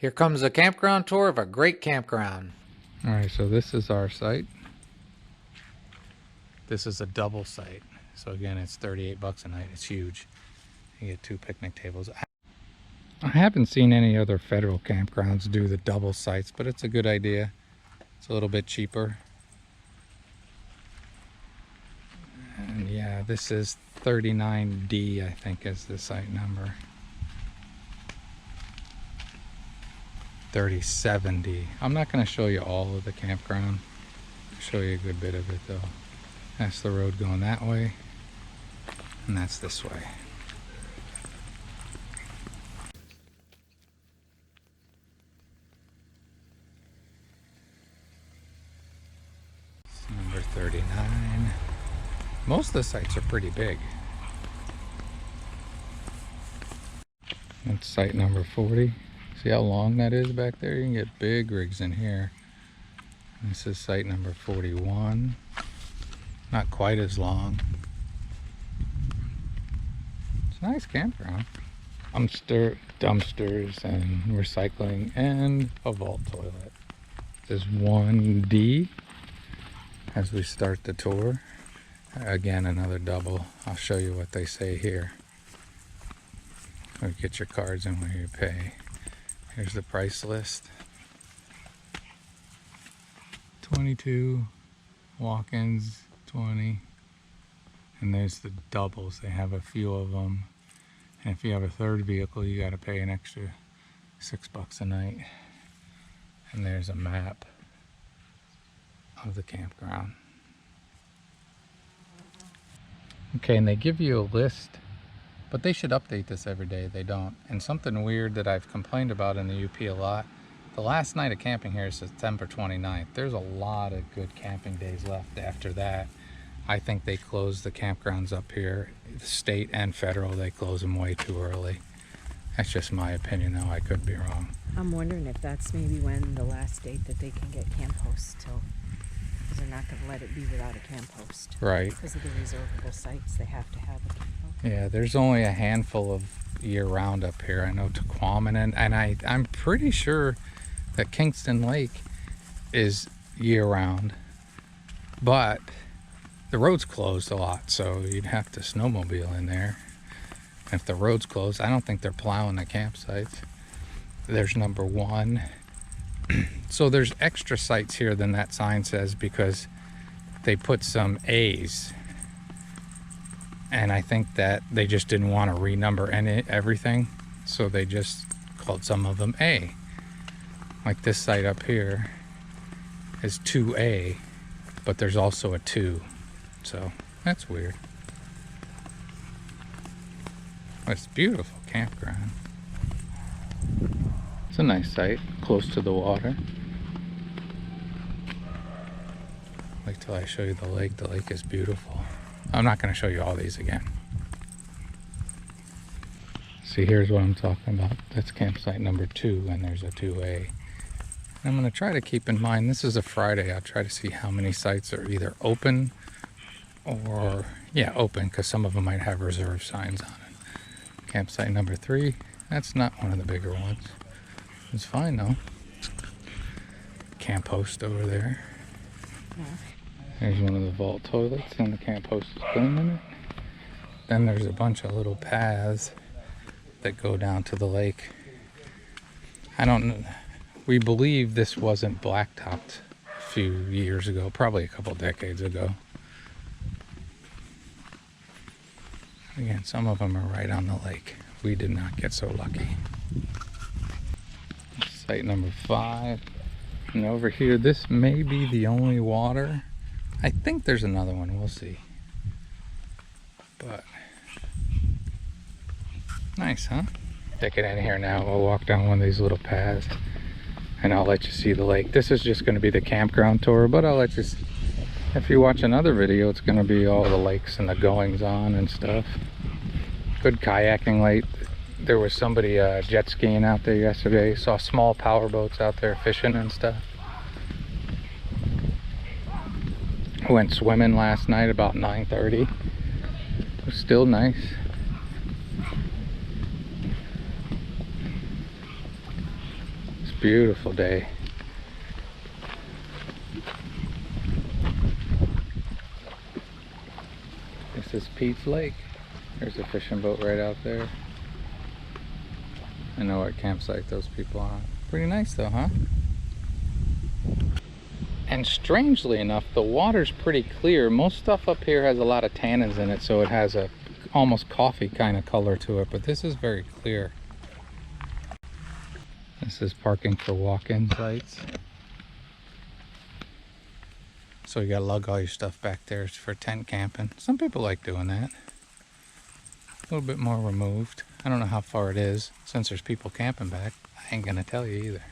Here comes a campground tour of a great campground. All right, so this is our site. This is a double site. So again, it's 38 bucks a night. It's huge. You get 2 picnic tables. I haven't seen any other federal campgrounds do the double sites, but it's a good idea. It's a little bit cheaper. And yeah, this is 39D, I think, is the site number. 3070. I'm not going to show you all of the campground. I'll show you a good bit of it though. That's the road going that way, and that's this way. It's number 39. Most of the sites are pretty big. That's site number 40. See how long that is back there? You can get big rigs in here. This is site number 41. Not quite as long. It's a nice campground. Dumpsters and recycling and a vault toilet. There's 1D as we start the tour. Again, another double. I'll show you what they say here. Or get your cards and where you pay. Here's the price list. 22 walk-ins, 20, and there's the doubles. They have a few of them, and if you have a third vehicle, you got to pay an extra $6 a night. And there's a map of the campground. Okay, and they give you a list, but they should update this every day. They don't. And something weird that I've complained about in the UP a lot, the last night of camping here is September 29th. There's a lot of good camping days left after that. I think they close the campgrounds up here, the state and federal, they close them way too early. That's just my opinion though, I could be wrong. I'm wondering if that's maybe when the last date that they can get camp hosts till, because they're not going to let it be without a camp host. Right. Because of the reservable sites, they have to have a camp host. Yeah, there's only a handful of year-round up here. I know Tequaman, and I'm pretty sure that Kingston Lake is year-round, but the road's closed a lot, so you'd have to snowmobile in there. And if the road's closed, I don't think they're plowing the campsites. There's number 1. So there's extra sites here than that sign says because they put some A's. And I think that they just didn't want to renumber everything, so they just called some of them A. Like this site up here is 2A, but there's also a 2. So that's weird. But it's a beautiful campground. It's a nice site, close to the water. Wait till I show you the lake. The lake is beautiful. I'm not going to show you all these again. See, here's what I'm talking about. That's campsite number 2, and there's a 2A. I'm going to try to keep in mind, this is a Friday. I'll try to see how many sites are either open or, yeah, open, because some of them might have reserve signs on it. Campsite number 3, that's not one of the bigger ones. It's fine though. Camp host over there. Yeah. There's one of the vault toilets, and the camp host is cleaning it. Then there's a bunch of little paths that go down to the lake. I don't know. We believe this wasn't blacktopped a few years ago, probably a couple decades ago. Again, some of them are right on the lake. We did not get so lucky. Site number 5. And over here, this may be the only water. I think there's another one, we'll see. But nice, huh? Take it in here now. We'll walk down one of these little paths and I'll let you see the lake. This is just going to be the campground tour, but I'll let you see. If you watch another video, it's going to be all the lakes and the goings on and stuff. Good kayaking lake. There was somebody jet skiing out there yesterday. Saw small power boats out there fishing and stuff. Went swimming last night about 9:30. It was still nice. Beautiful day. This is Pete's Lake. There's a fishing boat right out there. I know what campsite those people are on. Pretty nice though, huh? And strangely enough, the water's pretty clear. Most stuff up here has a lot of tannins in it, so it has a almost coffee kind of color to it, but this is very clear. This is parking for walk-in sites. So you gotta lug all your stuff back there for tent camping. Some people like doing that. A little bit more removed. I don't know how far it is. Since there's people camping back, I ain't gonna tell you either.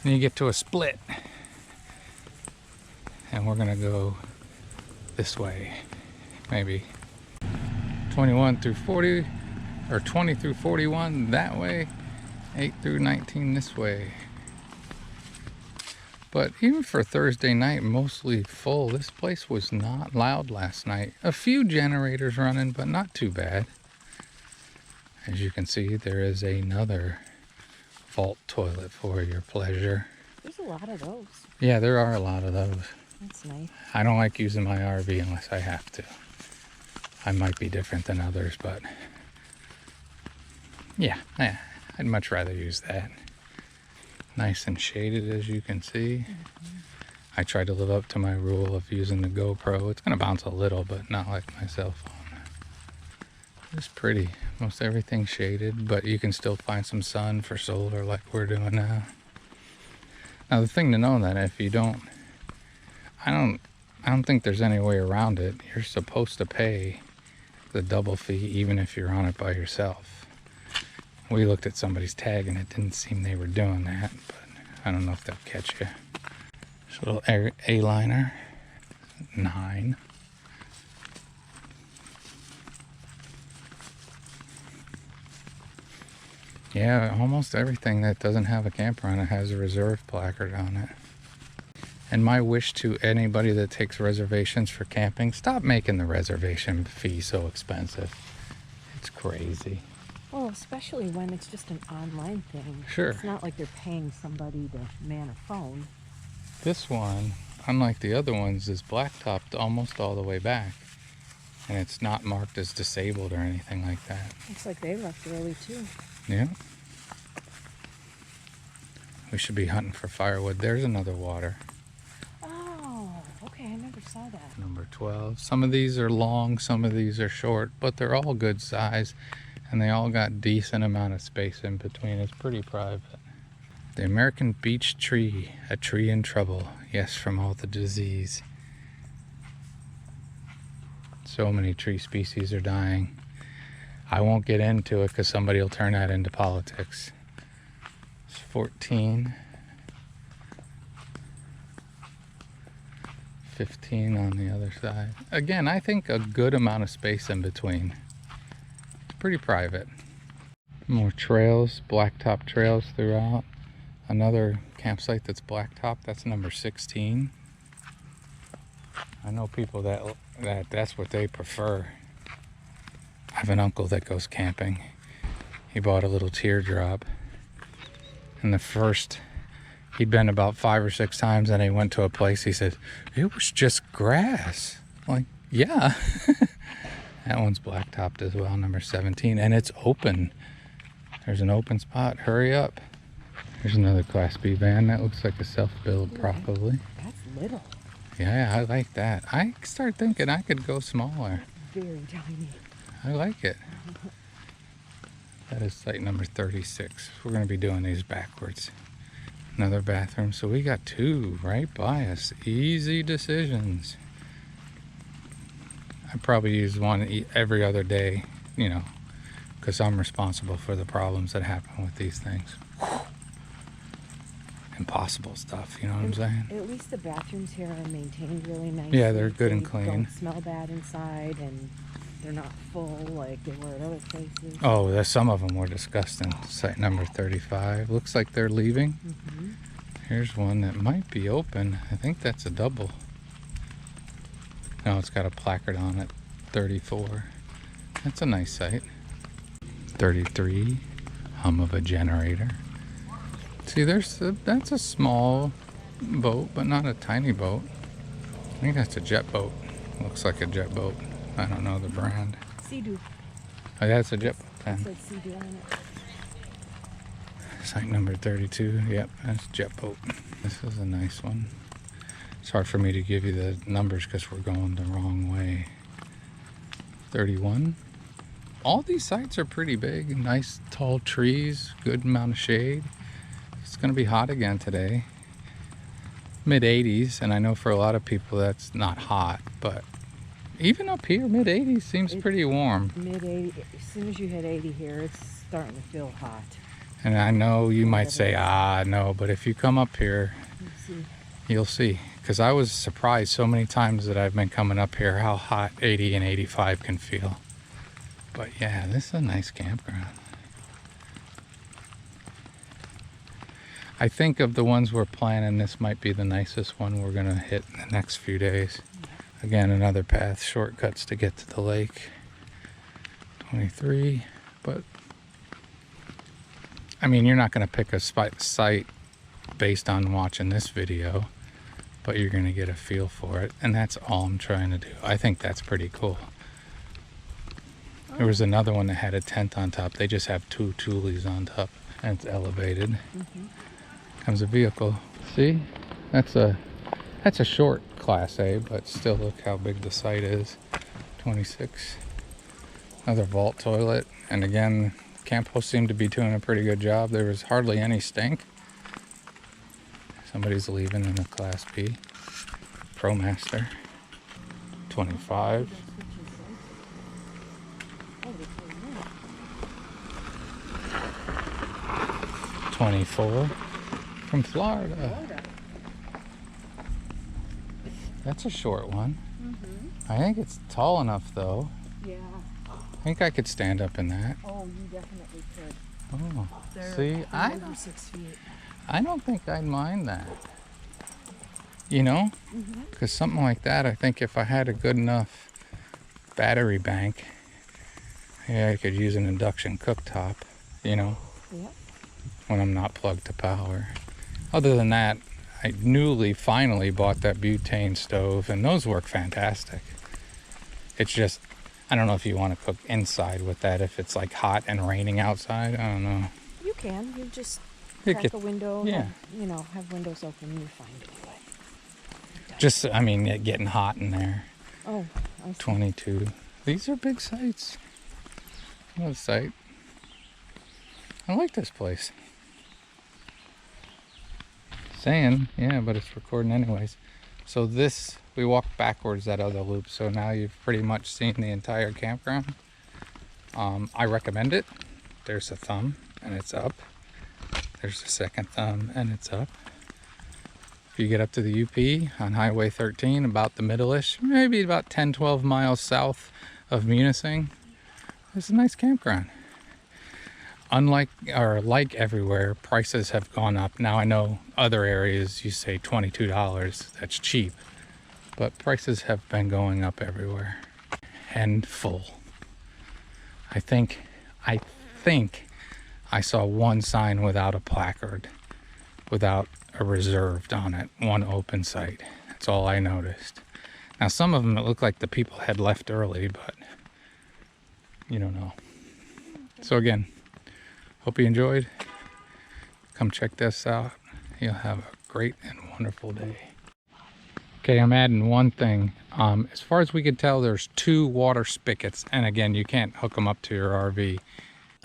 Then you get to a split. And we're gonna go this way. Maybe 21 through 40, or 20 through 41 that way, 8 through 19 this way. But even for Thursday night, mostly full. This place was not loud last night. A few generators running, but not too bad. As you can see, there is another vault toilet for your pleasure. There's a lot of those. Yeah, there are a lot of those. That's nice. I don't like using my RV unless I have to. I might be different than others, but yeah, I'd much rather use that. Nice and shaded, as you can see. I tried to live up to my rule of using the GoPro. It's gonna bounce a little, but not like my cell phone. It's pretty. Most everything's shaded, but you can still find some sun for solar like we're doing now. Now the thing to know that if you don't, I don't think there's any way around it. You're supposed to pay the double fee even if you're on it by yourself. We looked at somebody's tag and it didn't seem they were doing that, but I don't know if they'll catch you. This little A-liner, 9. Yeah, almost everything that doesn't have a camper on it has a reserve placard on it. And my wish to anybody that takes reservations for camping, stop making the reservation fee so expensive. It's crazy. Well, especially when it's just an online thing. Sure. It's not like they're paying somebody to man a phone. This one, unlike the other ones, is blacktopped almost all the way back. And it's not marked as disabled or anything like that. Looks like they left early too. Yeah. We should be hunting for firewood. There's another water. Oh, okay, I never saw that. Number 12. Some of these are long, some of these are short, but they're all good size. And they all got decent amount of space in between. It's pretty private. The American beech tree, a tree in trouble. Yes, from all the disease. So many tree species are dying. I won't get into it because somebody will turn that into politics. It's 14. 15 on the other side. Again, I think a good amount of space in between. Pretty private. More trails, blacktop trails throughout. Another campsite that's blacktop. That's number 16. I know people that's what they prefer. I have an uncle that goes camping. He bought a little teardrop. And he'd been about 5 or 6 times, and he went to a place, he said, it was just grass. I'm like, yeah. That one's blacktopped as well, number 17, and it's open. There's an open spot. Hurry up. There's another Class B van that looks like a self-build, probably. That's little. Yeah, I like that. I start thinking I could go smaller. Very tiny. I like it. That is site number 36. We're going to be doing these backwards. Another bathroom. So we got 2 right by us. Easy decisions. I probably use one every other day, you know, because I'm responsible for the problems that happen with these things. Impossible stuff, you know what I'm saying? At least the bathrooms here are maintained really nice. Yeah, they're good and clean. Don't smell bad inside, and they're not full like they were at other places. Oh, some of them were disgusting. Site number 35. Looks like they're leaving. Mm-hmm. Here's one that might be open. I think that's a double. No, it's got a placard on it. 34. That's a nice site. 33. Hum of a generator. See, that's a small boat, but not a tiny boat. I think that's a jet boat. Looks like a jet boat. I don't know the brand. Sea-Doo. Oh, yeah, it's a jet boat It then. said Sea-Doo on it. Site number 32. Yep, that's jet boat. This is a nice one. It's hard for me to give you the numbers because we're going the wrong way. 31. All these sites are pretty big. Nice tall trees, good amount of shade. It's going to be hot again today. Mid 80s, and I know for a lot of people that's not hot, but even up here, mid 80s seems pretty warm. Mid 80. As soon as you hit 80 here, it's starting to feel hot. And I know you might say, no, but if you come up here, you'll see. Because I was surprised so many times that I've been coming up here how hot 80 and 85 can feel. But yeah, this is a nice campground. I think of the ones we're planning, this might be the nicest one we're going to hit in the next few days. Again, another path, shortcuts to get to the lake. 23, but I mean, you're not going to pick a site based on watching this video, but you're going to get a feel for it, and that's all I'm trying to do. I think that's pretty cool. There was another one that had a tent on top. They just have two tules on top, and it's elevated. Comes a vehicle. See, that's a short Class A, but still look how big the site is. 26. Another vault toilet, and again, camp hosts seem to be doing a pretty good job. There was hardly any stink. Somebody's leaving in a Class B. ProMaster. 25. $24 from Florida. That's a short one. I think it's tall enough though. Yeah. I think I could stand up in that. Oh, you definitely could. Oh, They're see, over 6 feet. I don't think I'd mind that. You know? Because something like that, I think if I had a good enough battery bank, yeah, I could use an induction cooktop, you know, Yep. when I'm not plugged to power. Other than that, I finally bought that butane stove, and those work fantastic. It's just, I don't know if you want to cook inside with that, if it's like hot and raining outside. I don't know. You can. You just You crack could- a window. yeah. Have windows open. You're fine anyway. Just, I mean, it getting hot in there. Oh, I see. 22. These are big sites. Another site. I like this place. Saying, yeah, but it's recording anyways. So this, we walked backwards that other loop, so now you've pretty much seen the entire campground. I recommend it. There's a thumb, and it's up. There's a second thumb, and it's up. If you get up to the UP on Highway 13, about the middle-ish, maybe about 10-12 miles south of Munising, there's a nice campground. Like everywhere, prices have gone up. Now I know other areas you say $22, that's cheap, but prices have been going up everywhere and full. I think I saw one sign without a placard, without a reserved on it, one open site. That's all I noticed. Now some of them, it looked like the people had left early, but you don't know. So again, hope you enjoyed. Come check this out. You'll have a great and wonderful day. Okay, I'm adding one thing. As far as we could tell, there's 2 water spigots. And again, you can't hook them up to your RV.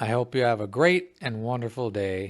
I hope you have a great and wonderful day.